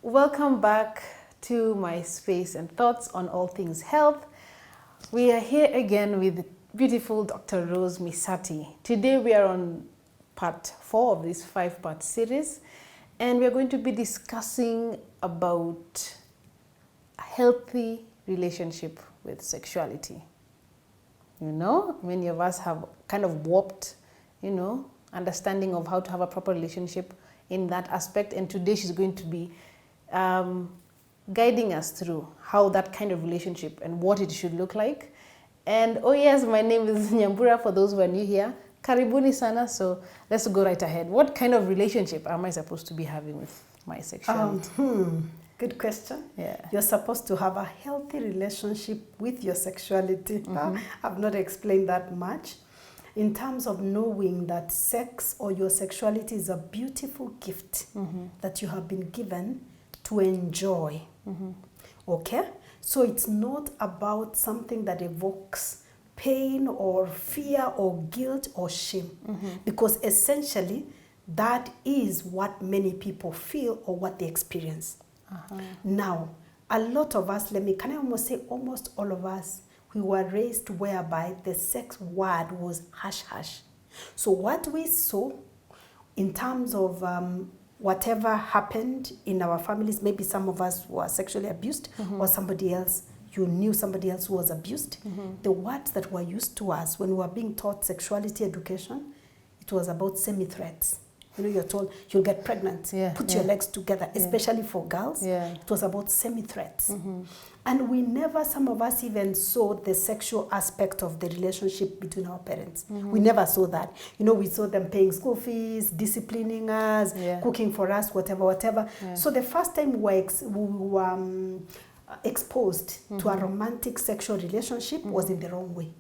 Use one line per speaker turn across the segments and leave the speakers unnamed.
Welcome back to my space and thoughts on all things health. We are here again with beautiful Dr. Rose Misati. Today we are on part 4 of this 5-part series, and we are going to be discussing about a healthy relationship with sexuality. You know, many of us have kind of warped, understanding of how to have a proper relationship in that aspect, and today she's going to be guiding us through how that kind of relationship and what it should look like. And oh yes, my name is Nyambura for those who are new here. Karibuni sana. So let's go right ahead. What kind of relationship am I supposed to be having with my sexuality?
Good question.
Yeah.
You're supposed to have a healthy relationship with your sexuality. I've not explained that much. In terms of knowing that sex or your sexuality is a beautiful gift that you have been given to enjoy. Okay? So it's not about something that evokes pain or fear or guilt or shame. Because essentially, that is what many people feel or what they experience. Now, a lot of us, can I almost say almost all of us, we were raised whereby the sex word was hush hush. So what we saw in terms of whatever happened in our families, maybe some of us were sexually abused or somebody else, you knew somebody else who was abused. The words that were used to us when we were being taught sexuality education, it was about semi-threats. You're told you'll get pregnant, put your legs together, especially for girls. It was about semi-threats. And we never, some of us even saw the sexual aspect of the relationship between our parents. We never saw that. We saw them paying school fees, disciplining us, cooking for us, whatever. So the first time we were exposed to a romantic sexual relationship was in the wrong way.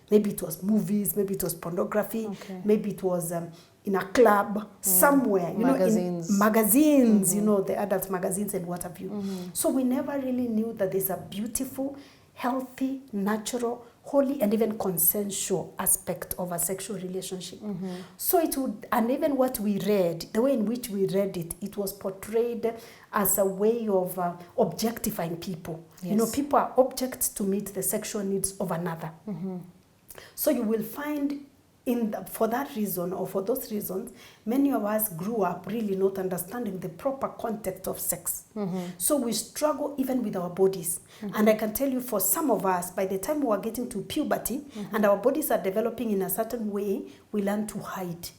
Maybe it was movies, maybe it was pornography, maybe it was in a club, somewhere,
magazines.
In magazines, the adult magazines and what have you. So we never really knew that there's a beautiful, healthy, natural, holy, and even consensual aspect of a sexual relationship. So it would, and even what we read, the way in which we read it, it was portrayed as a way of objectifying people. People are objects to meet the sexual needs of another. So you will find for that reason or for those reasons, many of us grew up really not understanding the proper context of sex. So we struggle even with our bodies. And I can tell you for some of us, by the time we are getting to puberty and our bodies are developing in a certain way, we learn to hide.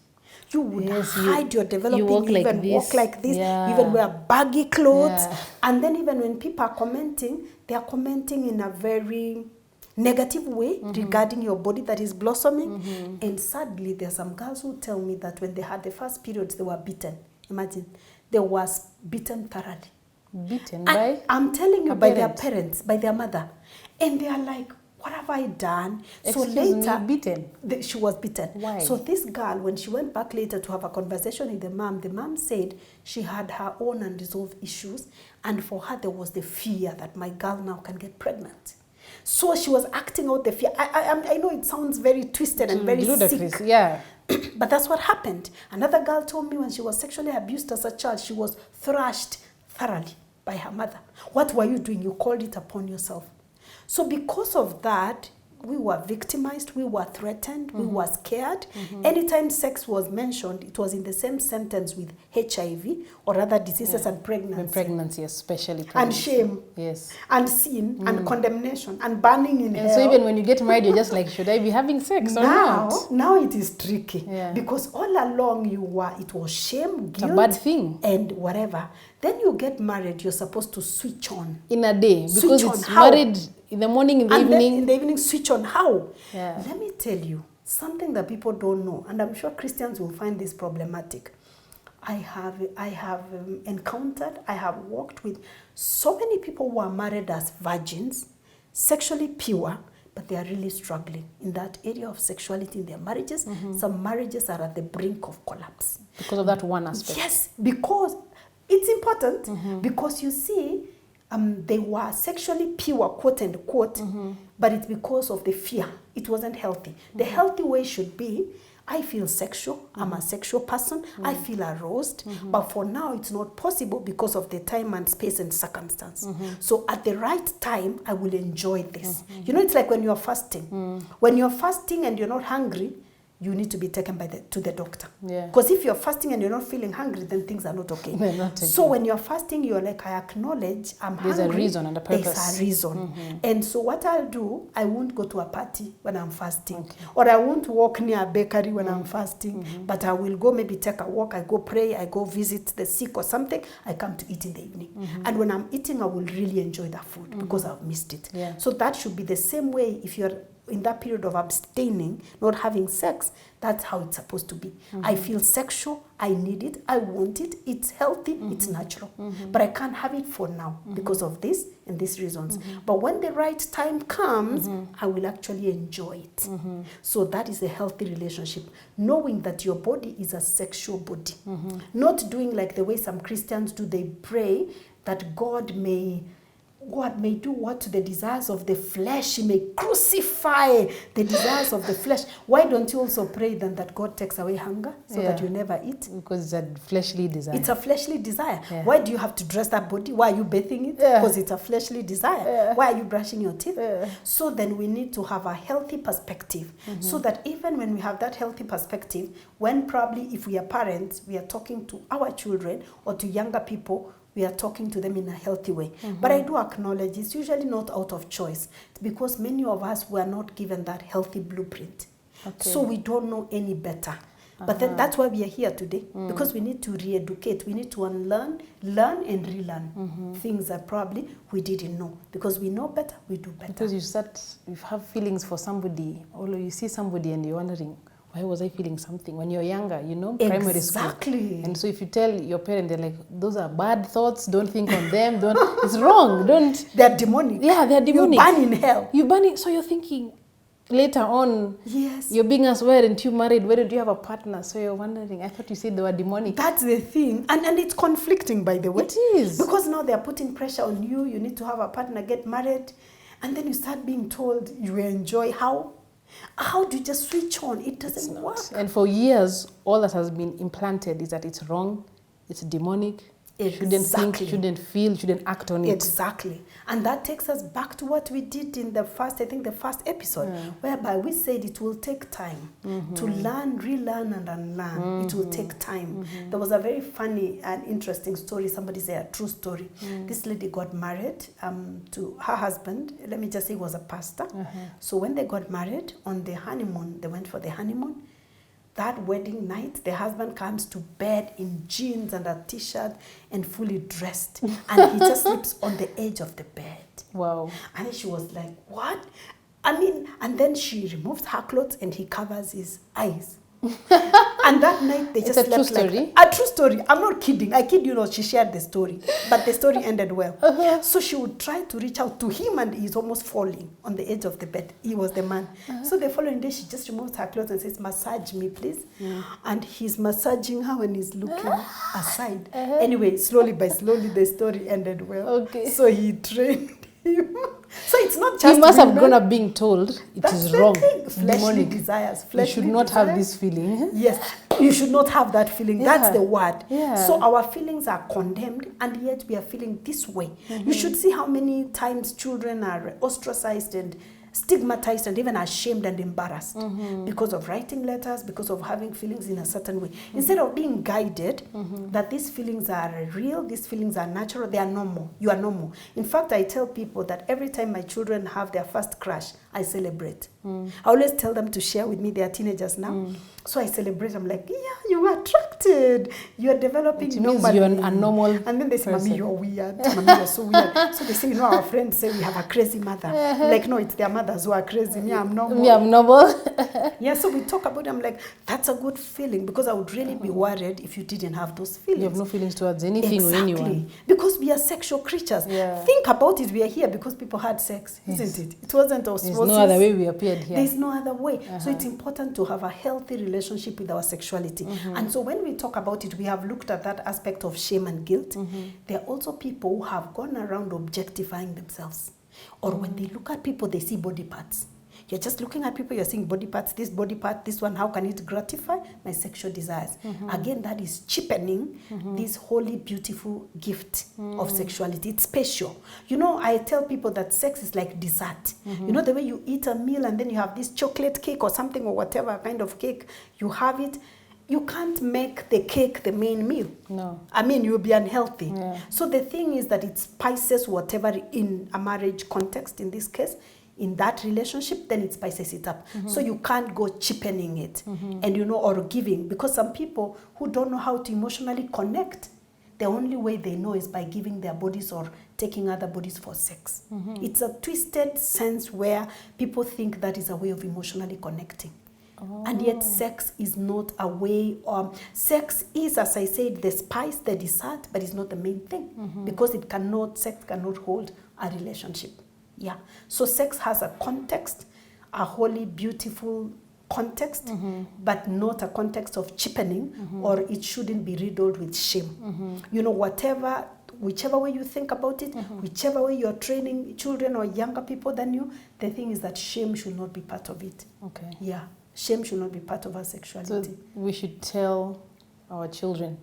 You would hide your developing,
walk
you
like
even
this.
walk like this, you even wear baggy clothes. And then even when people are commenting, they are commenting in a very negative way regarding your body that is blossoming. And sadly, there are some girls who tell me that when they had the first periods, they were beaten. Imagine, they were beaten thoroughly.
Beaten by?
I'm telling you, by their parents, by their mother. And they are like, what have I done?
Excuse
so later,
me, beaten?
She was beaten.
Why?
So this girl, when she went back later to have a conversation with the mom said she had her own unresolved issues. And for her, there was the fear that my girl now can get pregnant. So she was acting out the fear. I know it sounds very twisted and very sick. But that's what happened. Another girl told me when she was sexually abused as a child, she was thrashed thoroughly by her mother. What were you doing? You called it upon yourself. So because of that, we were victimized, we were threatened, we were scared. Anytime sex was mentioned, it was in the same sentence with HIV or other diseases and pregnancy.
And pregnancy, especially pregnancy.
And shame.
Yes.
And sin and condemnation and burning in hell.
So even when you get married, you're just like, should I be having sex or not?
Now it is tricky. Because all along it was shame, guilt.
It's a bad thing.
And whatever. Then you get married, you're supposed to switch on.
In a day. Because it's married in the morning, in the evening.
Then in the evening, switch on. How?
Yeah.
Let me tell you something that people don't know, and I'm sure Christians will find this problematic. I have encountered, I have worked with so many people who are married as virgins, sexually pure, but they are really struggling in that area of sexuality in their marriages. Some marriages are at the brink of collapse.
Because of that one aspect.
Yes, because it's important. Because you see, they were sexually pure, quote and quote, but it's because of the fear. It wasn't healthy. The healthy way should be, I feel sexual. I'm a sexual person. I feel aroused. But for now, it's not possible because of the time and space and circumstance. So at the right time, I will enjoy this. You know, it's like when you're fasting. When you're fasting and you're not hungry, you need to be taken to the doctor. Because if you're fasting and you're not feeling hungry, then things are not okay.
Not
so when you're fasting, you're like, I acknowledge I'm hungry.
There's a reason and a purpose.
There's a reason. And so what I'll do, I won't go to a party when I'm fasting. Or I won't walk near a bakery when I'm fasting. But I will go maybe take a walk. I go pray. I go visit the sick or something. I come to eat in the evening. And when I'm eating, I will really enjoy that food because I've missed it. So that should be the same way if you're in that period of abstaining, not having sex. That's how it's supposed to be. I feel sexual, I need it, I want it, it's healthy, it's natural. But I can't have it for now because of this and these reasons. But when the right time comes, I will actually enjoy it. So that is a healthy relationship. Knowing that your body is a sexual body. Not doing like the way some Christians do, they pray that God may do what to the desires of the flesh. He may crucify the desires of the flesh. Why don't you also pray then that God takes away hunger so that you never eat?
Because it's a fleshly desire.
It's a fleshly desire. Why do you have to dress that body? Why are you bathing it? Because it's a fleshly desire. Why are you brushing your teeth? So then we need to have a healthy perspective so that even when we have that healthy perspective, when probably if we are parents, we are talking to our children or to younger people, we are talking to them in a healthy way. But I do acknowledge it's usually not out of choice. It's because many of us were not given that healthy blueprint. So we don't know any better. But then that's why we are here today. Because we need to re-educate. We need to unlearn, learn and relearn things that probably we didn't know. Because we know better, we do better.
Because you have feelings for somebody, or you see somebody and you're wondering, why was I feeling something? When you're younger, you know, primary school.
Exactly.
And so if you tell your parent, they're like, those are bad thoughts, don't think on them, it's wrong, don't.
They're demonic.
Yeah, they're demonic.
You burn in hell.
You burn it, so you're thinking, later on, you're being asked, why aren't you married? Why don't you have a partner? So you're wondering, I thought you said they were demonic.
That's the thing. And it's conflicting, by the way.
It is.
Because now they're putting pressure on you. You need to have a partner, get married. And then you start being told you enjoy. How do you just switch on? It doesn't work.
And for years, all that has been implanted is that it's wrong, it's demonic, shouldn't think, shouldn't feel, shouldn't act on it.
Exactly. And that takes us back to what we did in the first episode, whereby we said it will take time to learn, relearn, and unlearn. It will take time. There was a very funny and interesting story. Somebody said a true story. This lady got married to her husband. Let me just say he was a pastor. So when they got married on the honeymoon, they went for the honeymoon. That wedding night, the husband comes to bed in jeans and a t-shirt and fully dressed. And he just sleeps on the edge of the bed.
Wow.
And then she was like, what? I mean, and then she removes her clothes and he covers his eyes. And that night they just slept.
It's a true story?
A true story. I'm not kidding. I kid you not. She shared the story. But the story ended well. So she would try to reach out to him and he's almost falling on the edge of the bed. He was the man. So the following day she just removes her clothes and says, massage me, please. And he's massaging her when he's looking aside. Anyway, slowly by slowly the story ended well. So he trained him. So it's not just
he must have grown up being told it is wrong.
Fleshly desires.
You should not have this feeling.
Yes, you should not have that feeling. That's the word. So our feelings are condemned and yet we are feeling this way. You should see how many times children are ostracized and stigmatized and even ashamed and embarrassed because of writing letters, because of having feelings in a certain way. Instead of being guided that these feelings are real, these feelings are natural, they are normal. You are normal. In fact, I tell people that every time my children have their first crush, I celebrate. I always tell them to share with me. They are teenagers now. So I celebrate. I'm like, yeah, you were attracted. You are developing normally.
You're a normal
And then they say, Mommy, you're weird. Mommy, you're so weird. So they say, you know, our friends say we have a crazy mother. Like, no, it's their mothers who are crazy. Me, I'm normal.
Me, I'm normal.
Yeah, so we talk about it. I'm like, that's a good feeling because I would really be worried if you didn't have those feelings.
You have no feelings towards anything or anyone.
Because we are sexual creatures. Think about it. We are here because people had sex, isn't it? It wasn't osmosis.
There's no other way we appeared here.
There's no other way. So it's important to have a healthy relationship with our sexuality. And so when we talk about it, we have looked at that aspect of shame and guilt. There are also people who have gone around objectifying themselves. Or when they look at people, they see body parts. You're just looking at people, you're seeing body parts, this body part, this one, how can it gratify my sexual desires? Again, that is cheapening this holy, beautiful gift of sexuality. It's special. You know, I tell people that sex is like dessert. You know, the way you eat a meal and then you have this chocolate cake or something or whatever kind of cake, you have it. You can't make the cake the main meal.
No.
I mean, you'll be unhealthy.
Yeah.
So the thing is that it spices whatever in a marriage context, in this case, in that relationship, then it spices it up. So you can't go cheapening it and, you know, or giving. Because some people who don't know how to emotionally connect, the only way they know is by giving their bodies or taking other bodies for sex. It's a twisted sense where people think that is a way of emotionally connecting. And yet sex is not a way, sex is, as I said, the spice, the dessert, but it's not the main thing because sex cannot hold a relationship. Yeah. So sex has a context, a holy, beautiful context, but not a context of cheapening, or it shouldn't be riddled with shame. You know, whichever way you think about it, whichever way you're training children or younger people than you, the thing is that shame should not be part of it.
Okay.
Yeah. Shame should not be part of our sexuality.
So we should tell our children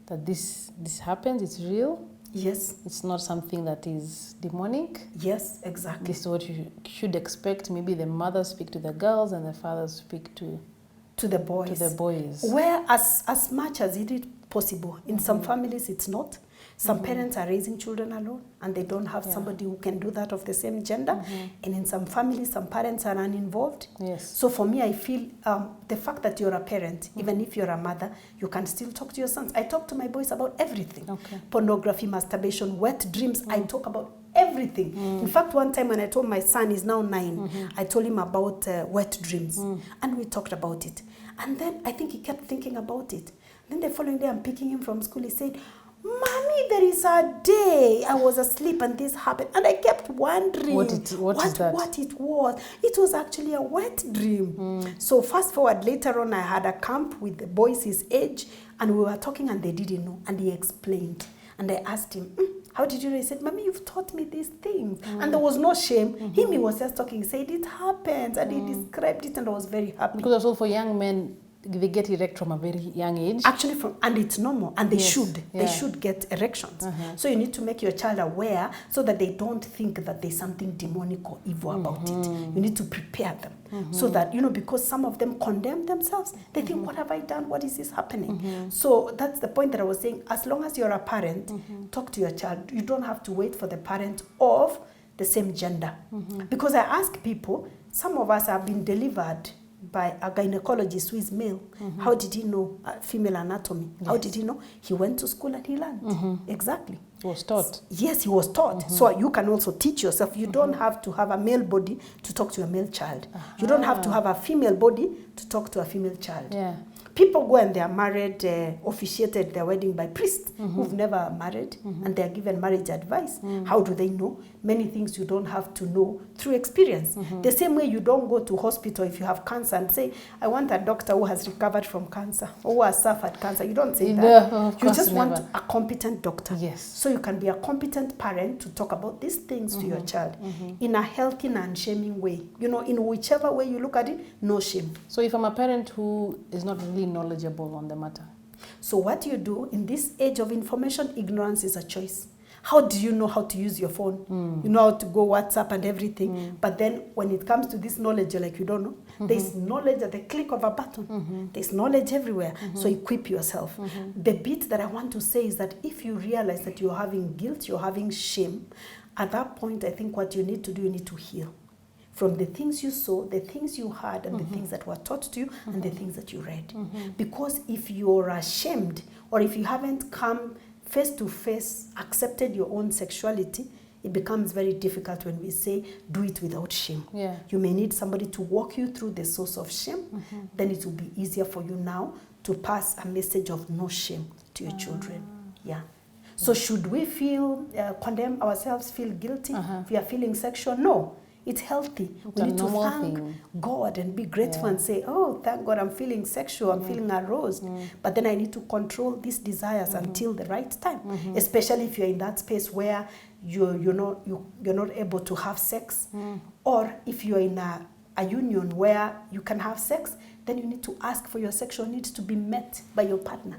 that this happens, it's real.
Yes.
It's not something that is demonic.
Yes, exactly.
This is what you should expect. Maybe the mothers speak to the girls and the fathers speak to
the boys.
To the boys.
Where as much as it is possible. In some families it's not. Some parents are raising children alone and they don't have somebody who can do that of the same gender. And in some families, some parents are uninvolved.
Yes.
So for me, I feel the fact that you're a parent, even if you're a mother, you can still talk to your sons. I talk to my boys about everything. Okay. Pornography, masturbation, wet dreams. I talk about everything. In fact, one time when I told my son, he's now 9, I told him about wet dreams. And we talked about it. And then I think he kept thinking about it. Then the following day, I'm picking him from school. He said, Mommy, there is a day I was asleep and this happened. And I kept wondering
what is that?
What it was. It was actually a wet dream. So fast forward, later on, I had a camp with the boys his age, and we were talking and they didn't know. And he explained. And I asked him, how did you know? He said, Mommy, you've taught me these things. And there was no shame. He was just talking. He said, it happens. And he described it and I was very happy.
Because also for young men, they get erect from a very young age.
Actually, and it's normal, and they should. They should get erections. So you need to make your child aware so that they don't think that there's something demonic or evil about it. You need to prepare them so that, you know, because some of them condemn themselves. They think, what have I done? What is this happening? So that's the point that I was saying. As long as you're a parent, talk to your child. You don't have to wait for the parent of the same gender. Because I ask people, some of us have been delivered by a gynecologist who is male. How did he know female anatomy? How did he know? He went to school and he learned. Exactly.
He was taught.
Yes, he was taught. So you can also teach yourself. You don't have to have a male body to talk to a male child. You don't have to have a female body to talk to a female child.
Yeah.
People go and they are married, officiated their wedding by priests who've never married, and they are given marriage advice. How do they know? Many things you don't have to know through experience. The same way you don't go to hospital if you have cancer and say, I want a doctor who has recovered from cancer or who has suffered cancer. You don't say that. You just want a competent doctor.
Yes.
So you can be a competent parent to talk about these things to your child in a healthy, non-shaming way. You know, in whichever way you look at it, no shame. So
if I'm a parent who is not really knowledgeable on the matter,
so what you do in this age of information, ignorance is a choice. How do you know how to use your phone? You know how to go WhatsApp and everything. But then when it comes to this knowledge, you're like, you don't know. There's knowledge at the click of a button. There's knowledge everywhere. So equip yourself. The bit that I want to say is that if you realize that you're having guilt, you're having shame, at that point, I think what you need to do, you need to heal. From the things you saw, the things you heard, and the things that were taught to you, and the things that you read. Because if you're ashamed, or if you haven't come face to face, accepted your own sexuality, it becomes very difficult when we say, do it without shame.
Yeah.
You may need somebody to walk you through the source of shame. Then it will be easier for you now to pass a message of no shame to your children. Yeah. So should we feel, condemn ourselves, feel guilty if we are feeling sexual? No. It's healthy. We need to thank God and be grateful and say, oh, thank God I'm feeling sexual, I'm feeling aroused. But then I need to control these desires until the right time, especially if you're in that space where you're not able to have sex, or if you're in a a union where you can have sex, then you need to ask for your sexual needs to be met by your partner.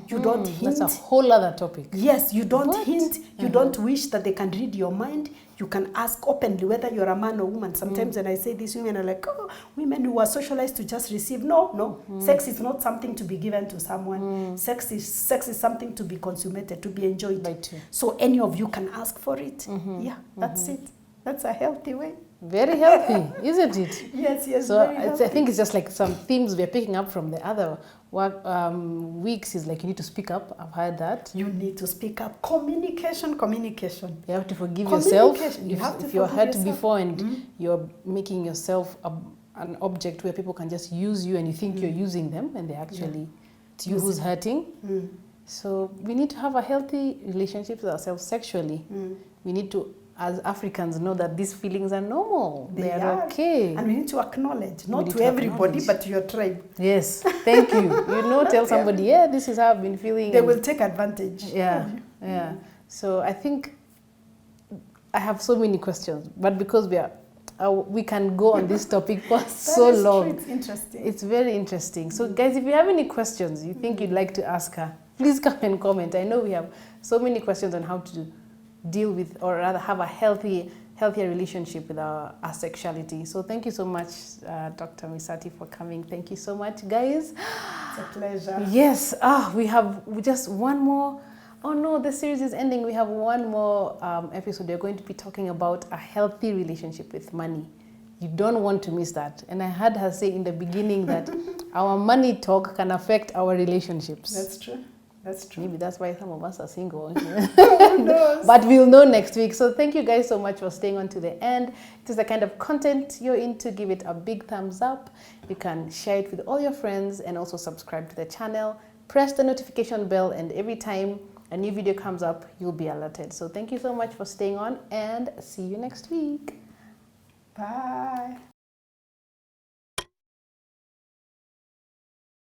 You don't hint.
That's a whole other topic.
Yes, you don't
What?
hint. You don't wish that they can read your mind. You can ask openly whether you're a man or woman. Sometimes when I say this, women are like, oh, women who are socialized to just receive. No. Sex is not something to be given to someone. Sex is something to be consummated, to be enjoyed.
By two.
So any of you can ask for it. Yeah, that's it. That's a healthy way.
Very healthy, isn't it?
Yes,
So
very healthy.
I think it's just like some themes we're picking up from the other weeks is like you need to speak up. I've heard that.
You need to speak up. Communication.
You have to forgive yourself.
You have to
if you're
forgive
hurt
yourself.
before and you're making yourself an object where people can just use you and you think you're using them and they actually, it's you who's hurting. So we need to have a healthy relationship with ourselves sexually. We need to, as Africans, know that these feelings are normal. They are okay.
And we need to acknowledge, not
need
to
to
everybody,
acknowledge.
but to your tribe.
Yes, thank you. Tell somebody, yeah, this is how I've been feeling.
They will take advantage.
Yeah. So I think I have so many questions, but because we can go on this topic for so long.
True. It's interesting.
It's very interesting. So guys, if you have any questions you think you'd like to ask her, please come and comment. I know we have so many questions on how to deal with, or rather have a healthier relationship with our sexuality. So thank you so much, Dr. Misati, for coming. Thank you so much, guys.
It's a pleasure.
Yes. We just one more. Oh no, the series is ending. We have one more episode. We're going to be talking about a healthy relationship with money. You don't want to miss that. And I heard her say in the beginning that our money talk can affect our relationships.
That's true.
Maybe that's why some of us are single.
Who knows?
But we'll know next week. So thank you guys so much for staying on to the end. It is the kind of content you're into. Give it a big thumbs up. You can share it with all your friends and also subscribe to the channel. Press the notification bell, and every time a new video comes up, you'll be alerted. So thank you so much for staying on, and see you next week.
Bye.